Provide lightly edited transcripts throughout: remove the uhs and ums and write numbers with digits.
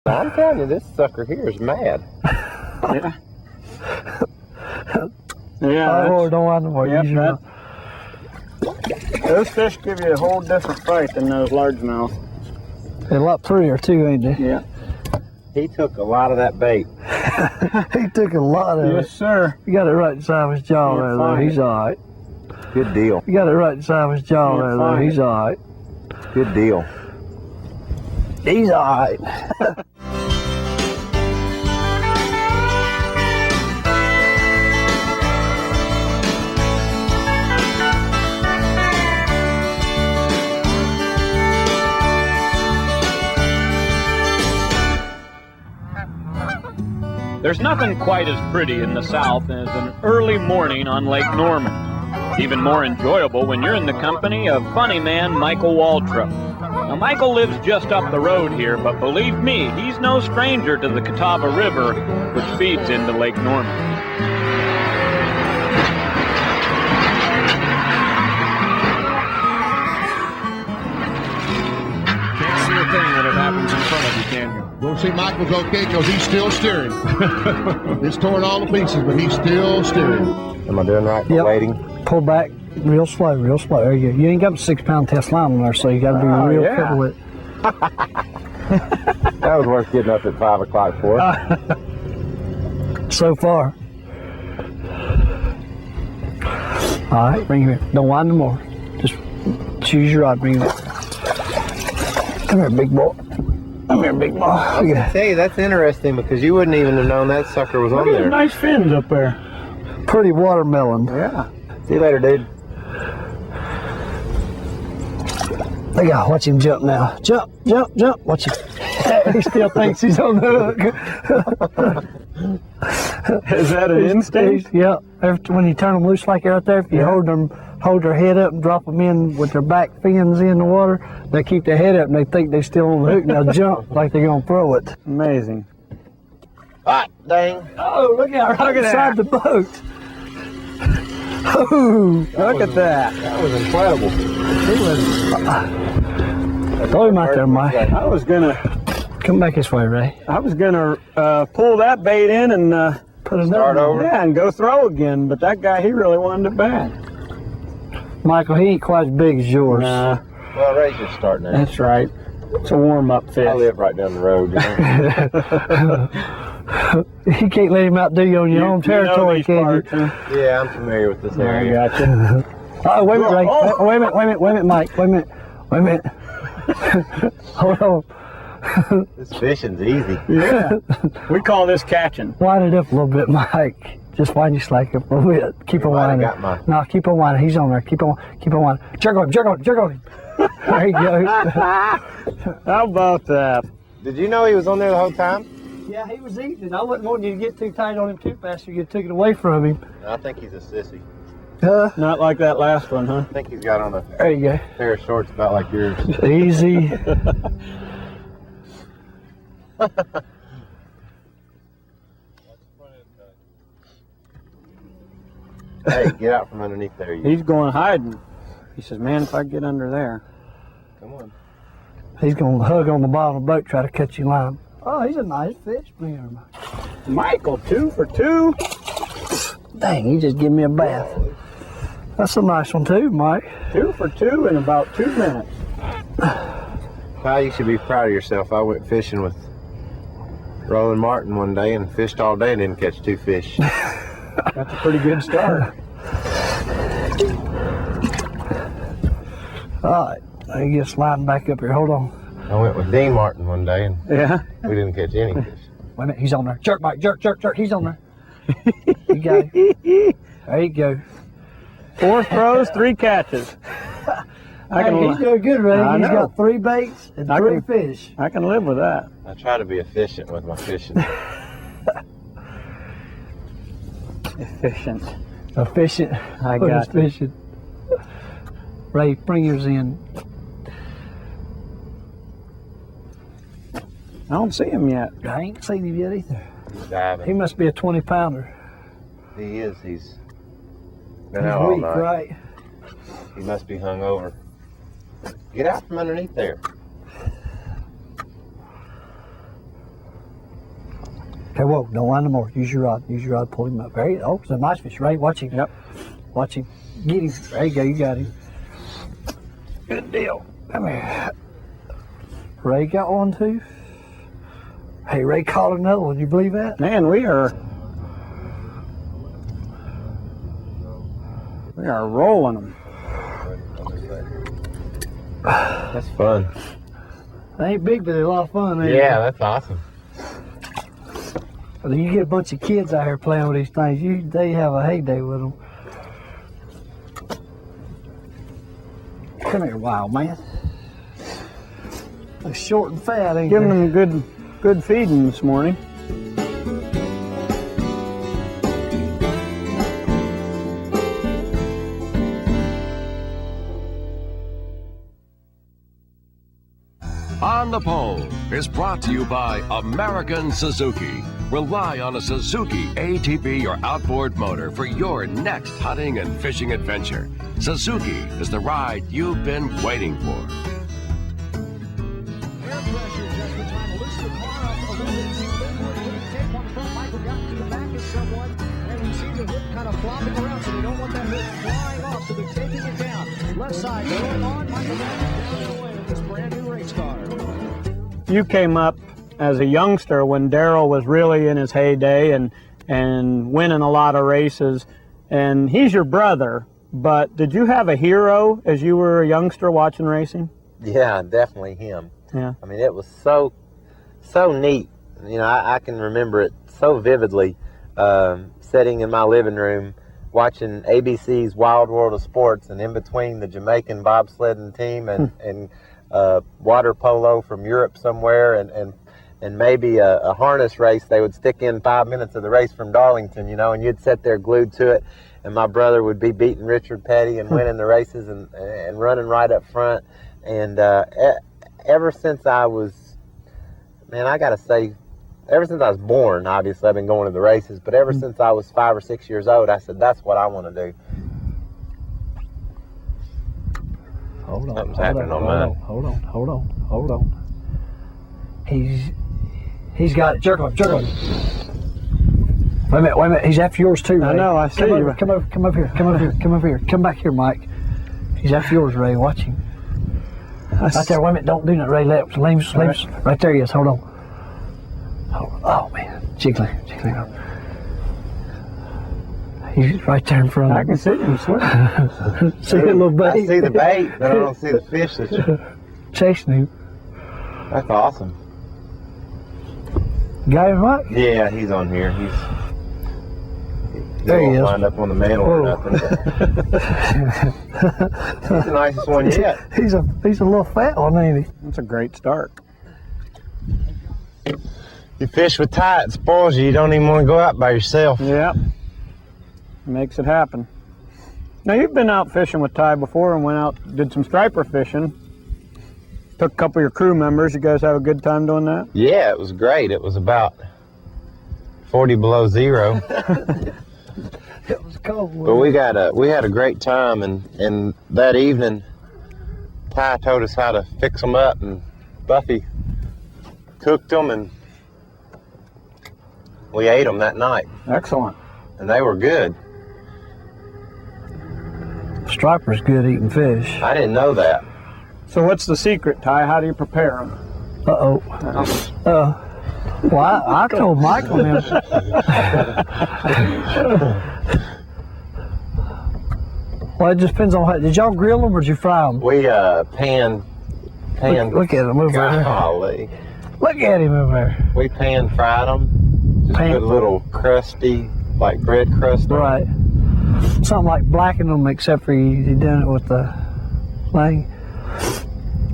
I'm telling you, this sucker here is mad. Yeah. Yeah. Oh, don't want no more. Yep, those fish give you a whole different fight than those largemouth. They're a lot prettier too, ain't they? Yeah. He took a lot of that bait. He took a lot of it. Yes, sir. You got it right inside his jaw Can't there, though. find He's it. all right. Good deal. You got it right inside his jaw Can't there, though. find He's it. all right. Good deal. He's all right. There's nothing quite as pretty in the South as an early morning on Lake Norman. Even more enjoyable when you're in the company of funny man Michael Waltrip. Now, Michael lives just up the road here, but believe me, he's no stranger to the Catawba River, which feeds into Lake Norman. Can't see a thing when it happens in front of you, can you? We'll see Michael's okay because he's still steering. It's torn all to pieces, but he's still steering. Am I doing right for Yep. waiting? Pull back real slow, real slow. There you go. You ain't got a 6-pound test line on there, so you got to be real yeah. careful with it. That was worth getting up at 5 o'clock for. So far. All right, bring him in. Don't wind no more. Just choose your rod, bring him in. Come here, big boy. Come here, big boy. I Look can at tell you, that's interesting because you wouldn't even have known that sucker was Look on at the there. nice fins up there. that. Pretty watermelon. Yeah. See you later, dude. Look out, watch him jump now. Jump, jump, jump. Watch him. He still thinks he's on the hook. Is that an instinct? Yeah. When you turn them loose like right there, if you hold their head up and drop them in with their back fins in the water, they keep their head up and they think they're still on the hook and they'll jump like they're going to throw it. Amazing. Hot dang. Oh, look out, right Look at inside the boat. Oh, Look at that. That was incredible. throw him out there, Mike. I was gonna Come back this way, Ray. pull that bait in and Put another Start one. over. yeah, and go throw again. But that guy, he really wanted it bad. Michael, he ain't quite as big as yours. Nah, Well, Ray's just starting there. that's right. It's a warm-up fish. I live right down the road. You know? You can't let him outdo you on your own territory, these can you? parts, huh? Yeah, I'm familiar with this I area. gotcha. Oh, wait a minute, Ray. Oh. Wait a minute, Mike. Wait a minute. Hold on. This fishing's easy. Yeah. We call this catching. Wind it up a little bit, Mike. Just wind your slack up a little bit. Keep on might have winding. got my- No, keep on winding. He's on there. Keep on winding. Jerk on him. There you go. How about that? Did you know he was on there the whole time? Yeah, he was eating it. I wasn't wanting you to get too tight on him too fast or you took it away from him. I think he's a sissy. Not like that last one, huh? I think he's got on a There you go. pair of shorts about like yours. Easy. Hey, get out from underneath there. You. He's going hiding. He says, man, if I get under there. Come on. He's going to hug on the bottom of the boat, try to catch you line. Oh, he's a nice fish. Bring him, Mike. Michael, 2 for 2. Dang, he just gave me a bath. That's a nice one too, Mike. 2 for 2 in about 2 minutes. Kyle, you should be proud of yourself. I went fishing with Roland Martin one day and fished all day and didn't catch 2 fish. That's a pretty good start. All right, let me get sliding back up here. Hold on. I went with Dean Martin one day and Yeah. we didn't catch any fish. Wait a minute, he's on there. Jerk, Mike, jerk. He's on there. You got it. There you go. 4 throws, 3 catches. Hey, he's doing good, Ray. I He's know. got 3 baits and I 3 can- fish. I can live with that. I try to be efficient with my fishing. Efficient. Efficient. I What got is fishing? Ray, bring yours in. I don't see him yet. I ain't seen him yet either. He's He diving. must be a 20-pounder. He is. He's been He's out all weak, night. right? He must be hung over. Get out from underneath there. Okay, whoa, don't wind no more. Use your rod. Use your rod. Pull him up. There you go. Oh, it's a nice fish. Ray, watch him. Yep. Watch him. Get him. There you go. You got him. Good deal. Come here. Ray got one too. Hey, Ray caught another one. You believe that? Man, we are rolling them. That's fun. They ain't big, but they're a lot of fun. Ain't Yeah, that's awesome. they? You get a bunch of kids out here playing with these things. They have a heyday with them. Come here, wild man. They're short and fat, ain't Giving they? them good feeding this morning. On the Pole is brought to you by American Suzuki. Rely on a Suzuki ATV or outboard motor for your next hunting and fishing adventure. Suzuki is the ride you've been waiting for. Air pressure just in time to loosen the car up a little bit. See Linwood putting tape on the front. Michael got to the back of someone, and we see the hook kind of flopping around, so they don't want that hook flying off, so they're taking it down. Left side going on. Michael got down the way with this brand new race car. You came up as a youngster when Darrell was really in his heyday and winning a lot of races, and he's your brother, but did you have a hero as you were a youngster watching racing? Yeah, definitely him. Yeah. I mean, it was so neat. You know, I can remember it so vividly, sitting in my living room watching ABC's Wild World of Sports, and in between the Jamaican bobsledding team and water polo from Europe somewhere, and maybe a harness race, they would stick in 5 minutes of the race from Darlington, you know, and you'd sit there glued to it, and my brother would be beating Richard Petty and winning the races and running right up front. And ever since I was, man, I gotta say, ever since I was born, obviously I've been going to the races, but ever since I was 5 or 6 years old, I said, that's what I want to do. Hold on. Something's happening on mine. Hold on. He's got it. Jerk on. Wait a minute. He's after yours too, Ray. I know, I see Come you. over, come up here. Come back here, Mike. He's after yours, Ray. Watch him. Right there. Wait a minute. Don't do that, Ray. Let him. Right there he is. Hold on. Oh, man. Jiggling. He's right there in front of I can see him swimming. See a little bait. I see the bait, but I don't see the fish that's Chasing him. That's awesome. Got him, Mike? Yeah, he's on here. There he won't is. wind up on the mantle or Whoa. nothing. He's the nicest one yet. He's a little fat one, ain't he? That's a great start. You fish with Ty, it spoils you. You don't even want to go out by yourself. Yep. Makes it happen. Now, you've been out fishing with Ty before and went out, did some striper fishing. Took a couple of your crew members. You guys have a good time doing that? Yeah, it was great. It was about 40 below zero. It was cold. But we had a great time, and that evening, Ty told us how to fix them up, and Buffy cooked them, and we ate them that night, Excellent. and they were good. Striper's good eating fish. I didn't know that. So what's the secret, Ty? How do you prepare them? Well, I told Michael them. Well, it just depends on how. Did y'all grill them or did you fry them? We pan. Look at him over there. Golly. Look at him over there. We pan fried them. Just Pan- put a little crusty, like bread crust on it. Right. Something like blackening them, except for you done it with the thing.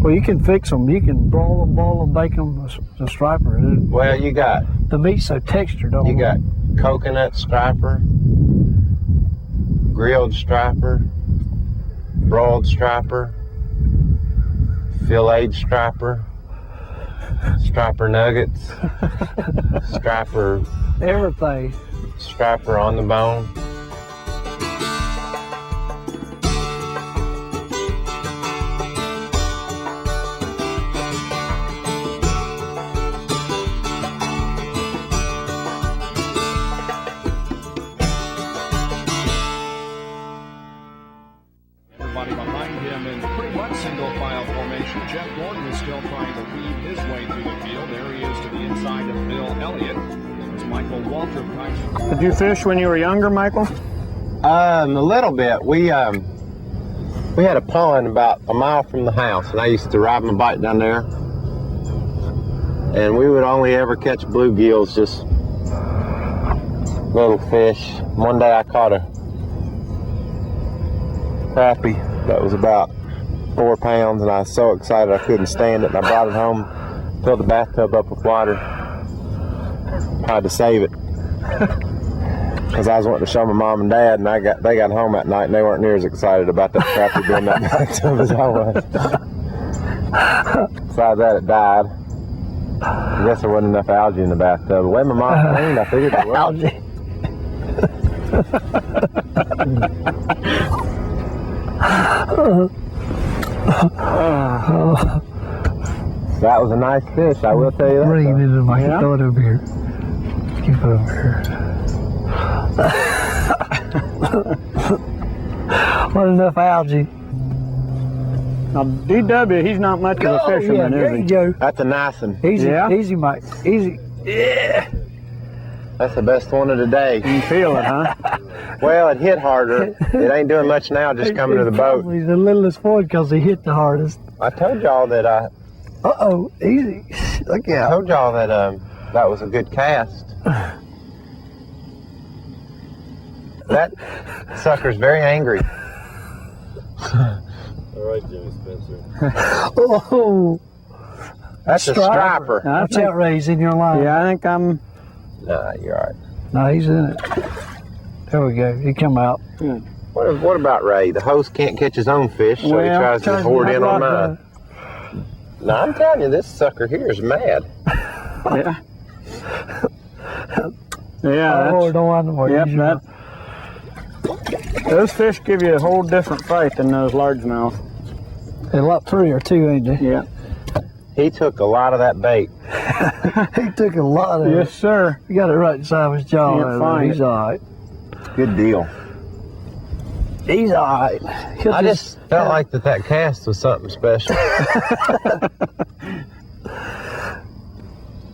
Well, you can fix them. You can broil them, boil them, bake them. The striper. Well, you got The meat's so textured. Don't You got coconut striper, grilled striper, broiled striper, filleted striper, striper nuggets, everything. striper on the bone. Elliott. It's Michael Waltrip trying. Did you fish when you were younger, Michael? A little bit. We had a pond about a mile from the house, and I used to ride my bike down there. And we would only ever catch bluegills, just little fish. One day I caught a crappie that was about 4 pounds, and I was so excited I couldn't stand it, and I brought it home, filled the bathtub up with water, tried to save it. Because I was wanting to show my mom and dad, and they got home that night, and they weren't near as excited about that crappie being in that bathtub as I was. Besides that, it died. I guess there wasn't enough algae in the bathtub. The way my mom cleaned, I figured there was. Algae. That was a nice fish, I will tell you that. Bring it into my Yeah. throw it over here. Keep it over here. Wasn't enough algae. Now, DW, he's not much of a Oh, yeah, fisherman, there is you he? go. That's a nice one. Easy, Yeah? easy, Mike. Easy. Yeah. That's the best one of the day. You can feel it, huh? Well, it hit harder. It ain't doing much now, just coming to the boat. Probably the littlest one because he hit the hardest. I told y'all that Uh-oh, easy. Look I out. told y'all that that was a good cast. That sucker's very angry. Oh, That's a striper. I watch think, out, Ray. He's in your line. yeah, I think I'm. Nah, you're all right. No, he's in it. There we go. He come out. What about Ray? The host can't catch his own fish, so he tries to hoard in on mine. No, I'm telling you, this sucker here is mad. Yeah. Yeah, Oh, that's, don't want no more. yep, Use your- those fish give you a whole different fight than those largemouth. They're a lot 3 or 2, ain't they? Yeah. He took a lot of that bait. He took a lot of Yes, sir. it. You got it right inside his jaw. Can't there, find He's it. all right. Good deal. He's all right. He'll I just felt like that cast was something special.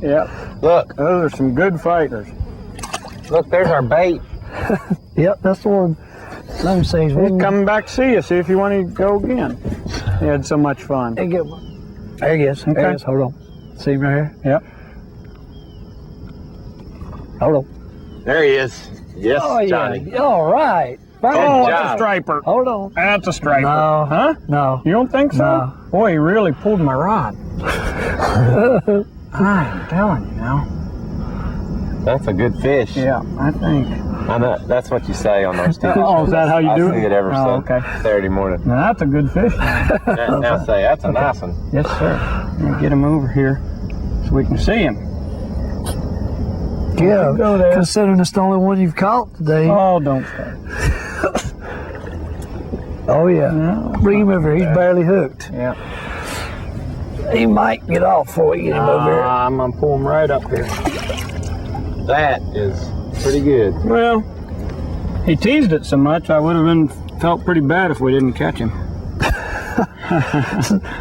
Yep. Look, Those are some good fighters. look, there's our bait. Yep, that's the one. Let me say he's He's one. coming back to see you, see if you want to go again. He had so much fun. Hey, get one. There he is. There Okay. he is. Hold on. See him right here? Yep. Hold on. There he is. Yes, Oh, Johnny. yeah. All right. Fine. Oh, job. that's a striper. Hold on. That's a striper. No. Huh? No. You don't think so? No. Boy, he really pulled my rod. I'm telling you now. That's a good fish. Yeah, I think. I know, that's what you say on those TV Oh, is that how you I do see it? it every Oh, okay. Saturday morning. Now that's a good fish. Now say, that's a nice one. Yes, sir. Let me get him over here so we can see him. Yeah. Go there. Considering it's the only one you've caught today. Oh, don't start. Oh, yeah. No. Bring him over here. He's barely hooked. Yeah. He might get off before we get him over here. I'm going to pull him right up here. That is pretty good. Well, he teased it so much, I would have felt pretty bad if we didn't catch him.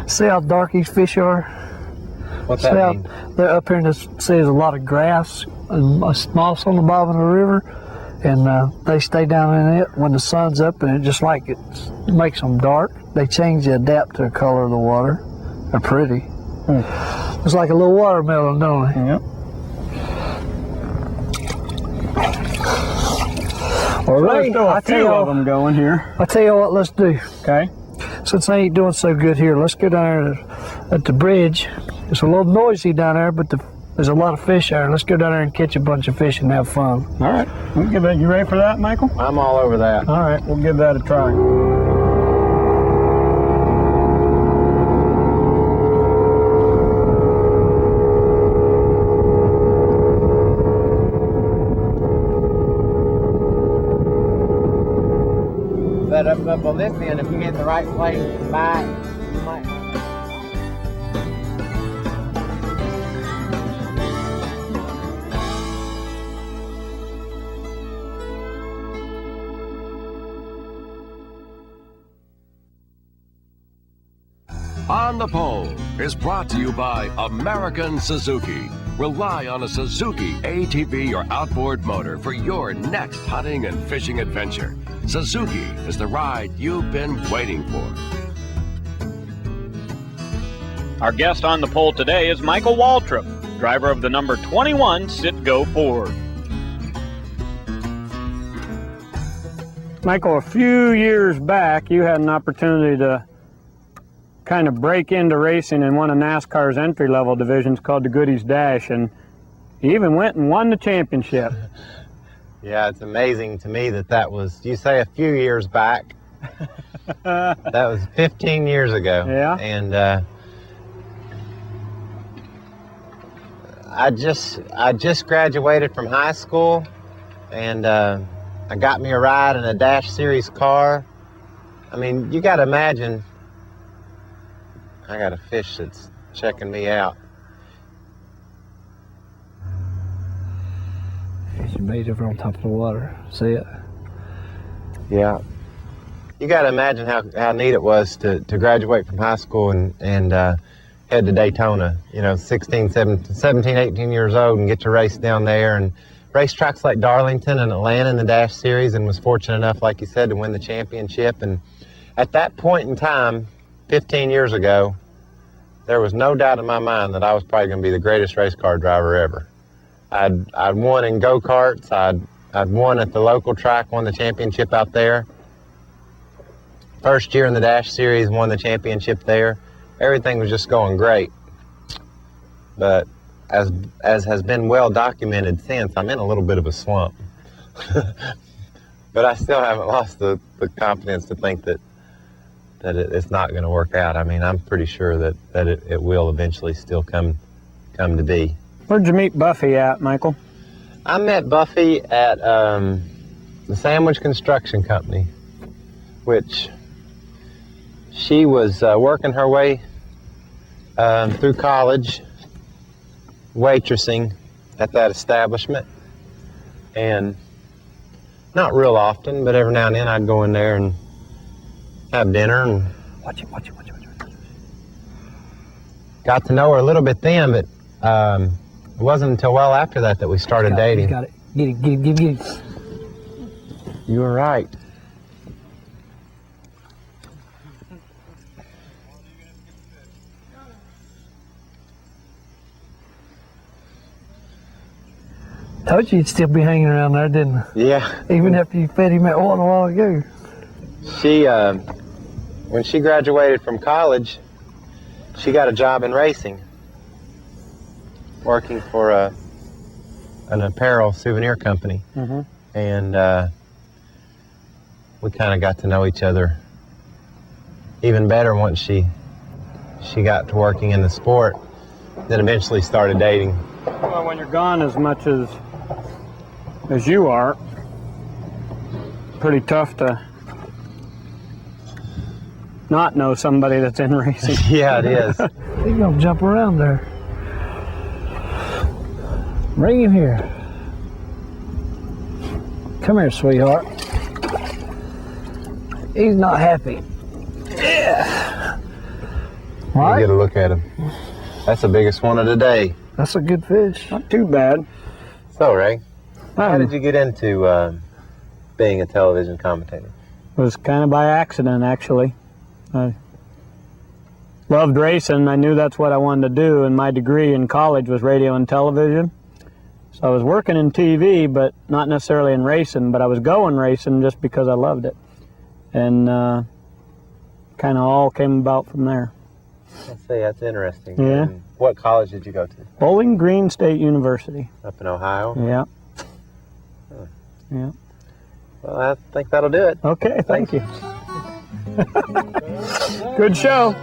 See how dark these fish are? What's See that how mean? they're up here and see there's a lot of grass and moss on the bottom of the river, and they stay down in it when the sun's up, and it just like it makes them dark. They change, they adapt to the color of the water. They're pretty. It's like a little watermelon, don't they? Yep. All There's right, still a few of them going here. I tell you what, let's do. Okay. Since I ain't doing so good here, let's go down there at the bridge. It's a little noisy down there, but there's a lot of fish there. Let's go down there and catch a bunch of fish and have fun. All right. We'll give that. You ready for that, Michael? I'm all over that. All right. We'll give that a try. Set up on this end, if you get in the right place, bite. On the Pole is brought to you by American Suzuki, Rely on a Suzuki ATV or outboard motor for your next hunting and fishing adventure. Suzuki is the ride you've been waiting for. Our guest on the pole today is Michael Waltrip, driver of the number 21 Citgo Ford. Michael, a few years back, you had an opportunity to kind of break into racing in one of NASCAR's entry-level divisions called the Goodies Dash, and you even went and won the championship. Yeah, it's amazing to me that was, you say a few years back. That was 15 years ago. Yeah. And I just graduated from high school, and I got me a ride in a Dash Series car. I mean, you got to imagine, I got a fish that's checking me out. She made over on top of the water. See it? Yeah. You got to imagine how neat it was to graduate from high school and head to Daytona, 16, 17, 18 years old, and get to race down there and race tracks like Darlington and Atlanta in the Dash Series, and was fortunate enough, like you said, to win the championship. And at that point in time, 15 years ago, there was no doubt in my mind that I was probably going to be the greatest race car driver ever. I'd won in go-karts, I'd won at the local track, won the championship out there. First year in the Dash Series, won the championship there. Everything was just going great. But as has been well documented since, I'm in a little bit of a slump. But I still haven't lost the confidence to think that it's not going to work out. I mean, I'm pretty sure that it will eventually still come to be. Where'd you meet Buffy at, Michael? I met Buffy at the Sandwich Construction Company, which she was working her way through college, waitressing at that establishment, and not real often, but every now and then I'd go in there and have dinner and Watch it. got to know her a little bit then, but it wasn't until well after that we started dating. Got it. Get it. You were right. Told you you'd still be hanging around there, didn't I? Yeah. Even after you fed him that one a while ago. She, when she graduated from college, she got a job in racing, working for an apparel souvenir company. Mm-hmm. And we kind of got to know each other even better once she got to working in the sport, then eventually started dating. Well, when you're gone as much as you are, pretty tough to not know somebody that's in racing. Yeah, it is. He's gonna jump around there. Bring him here. Come here, sweetheart. He's not happy. Yeah. Let me get a look at him. That's the biggest one of the day. That's a good fish. Not too bad. So, Ray, how did you get into being a television commentator? It was kind of by accident, actually. I loved racing. I knew that's what I wanted to do, and my degree in college was radio and television. So I was working in TV, but not necessarily in racing, but I was going racing just because I loved it. And kind of all came about from there. Let's see, that's interesting. Yeah. And what college did you go to? Bowling Green State University. Up in Ohio? Yeah. Huh. Yeah. Well, I think that'll do it. Okay, thank you. Good show.